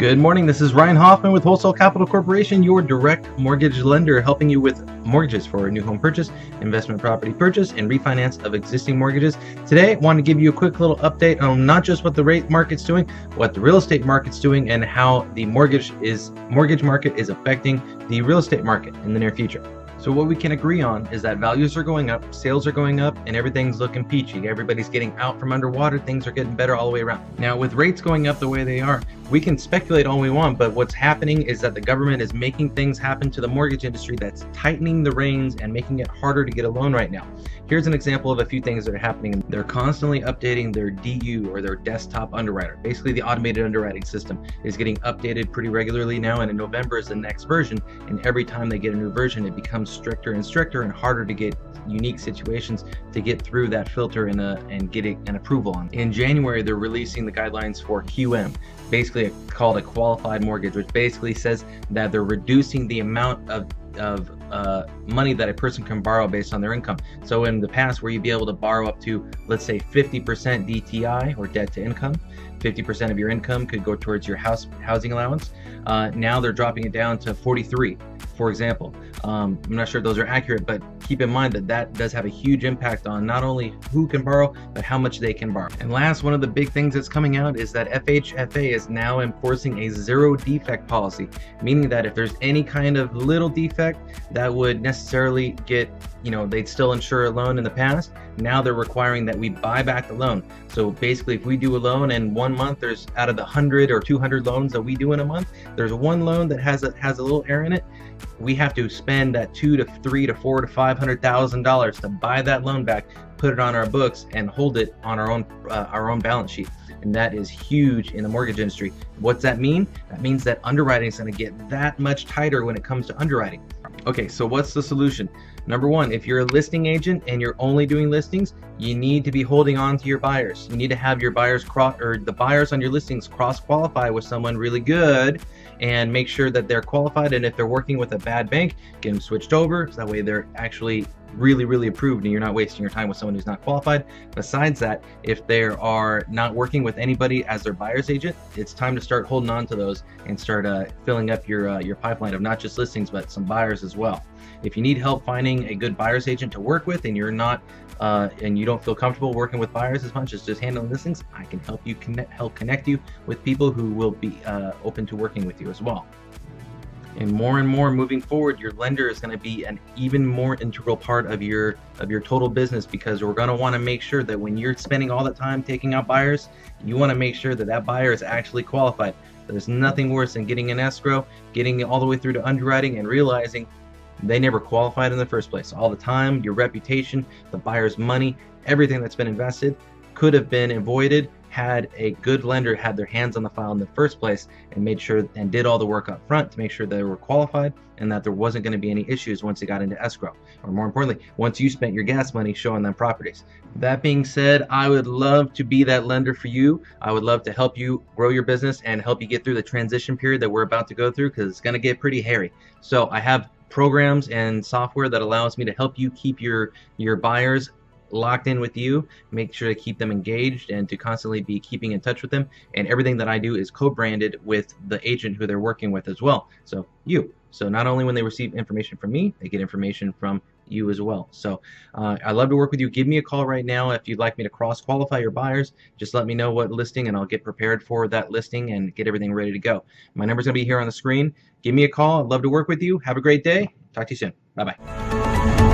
Good morning, this is Ryan Hoffman with Wholesale Capital Corporation, your direct mortgage lender, helping you with mortgages for a new home purchase, investment property purchase, and refinance of existing mortgages. Today, I want to give you a quick little update on not just what the rate market's doing, what the real estate market's doing, and how the mortgage market is affecting the real estate market in the near future. So what we can agree on is that values are going up, sales are going up, and everything's looking peachy. Everybody's getting out from underwater, things are getting better all the way around. Now, with rates going up the way they are, we can speculate all we want, but what's happening is that the government is making things happen to the mortgage industry that's tightening the reins and making it harder to get a loan right now. Here's an example of a few things that are happening. They're constantly updating their DU, or their desktop underwriter. Basically, the automated underwriting system is getting updated pretty regularly now, and in November is the next version, and every time they get a new version, it becomes stricter and stricter and harder to get unique situations to get through that filter and get an approval on. In January, they're releasing the guidelines for QM, basically called a qualified mortgage, which basically says that they're reducing the amount of money that a person can borrow based on their income. So in the past, where you'd be able to borrow up to, let's say, 50% DTI, or debt to income, 50% of your income could go towards your housing allowance. Now they're dropping it down to 43, for example. I'm not sure if those are accurate, but keep in mind that that does have a huge impact on not only who can borrow, but how much they can borrow. And last, one of the big things that's coming out is that FHFA is now enforcing a zero defect policy, meaning that if there's any kind of little defect that would necessarily get, they'd still insure a loan in the past, now they're requiring that we buy back the loan. So basically, if we do a loan in 1 month, there's out of the 100 or 200 loans that we do in a month, there's one loan that has a little error in it. We have to spend that $200,000 to $300,000 to $400,000 to $500,000 to buy that loan back, put it on our books, and hold it on our own balance sheet. And that is huge in the mortgage industry. What's that mean? That means that underwriting is going to get that much tighter when it comes to underwriting. Okay, so what's the solution? Number one, if you're a listing agent and you're only doing listings, you need to be holding on to your buyers. You need to have your buyers the buyers on your listings cross-qualify with someone really good and make sure that they're qualified. And if they're working with a bad bank, get them switched over, so that way they're actually really approved and you're not wasting your time with someone who's not qualified. Besides that, if they are not working with anybody as their buyer's agent, it's time to start holding on to those and start filling up your pipeline of not just listings but some buyers as well. If you need help finding a good buyer's agent to work with and you're not and you don't feel comfortable working with buyers as much as just handling listings, I can help you connect you with people who will be open to working with you as well. And more moving forward, your lender is going to be an even more integral part of your total business, because we're going to want to make sure that when you're spending all that time taking out buyers, you want to make sure that that buyer is actually qualified. There's nothing worse than getting an escrow, getting all the way through to underwriting, and realizing they never qualified in the first place. All the time, your reputation, the buyer's money, everything that's been invested could have been avoided had a good lender had their hands on the file in the first place and made sure and did all the work up front to make sure they were qualified and that there wasn't going to be any issues once it got into escrow, or more importantly, once you spent your gas money showing them properties. That being said, I would love to be that lender for you. I would love to help you grow your business and help you get through the transition period that we're about to go through, because it's going to get pretty hairy. So I have programs and software that allows me to help you keep your buyers locked in with you, make sure to keep them engaged and to constantly be keeping in touch with them. And everything that I do is co-branded with the agent who they're working with as well. So not only when they receive information from me, they get information from you as well. So I'd love to work with you. Give me a call right now if you'd like me to cross-qualify your buyers. Just let me know what listing and I'll get prepared for that listing and get everything ready to go. My number's going to be here on the screen. Give me a call. I'd love to work with you. Have a great day. Talk to you soon. Bye-bye.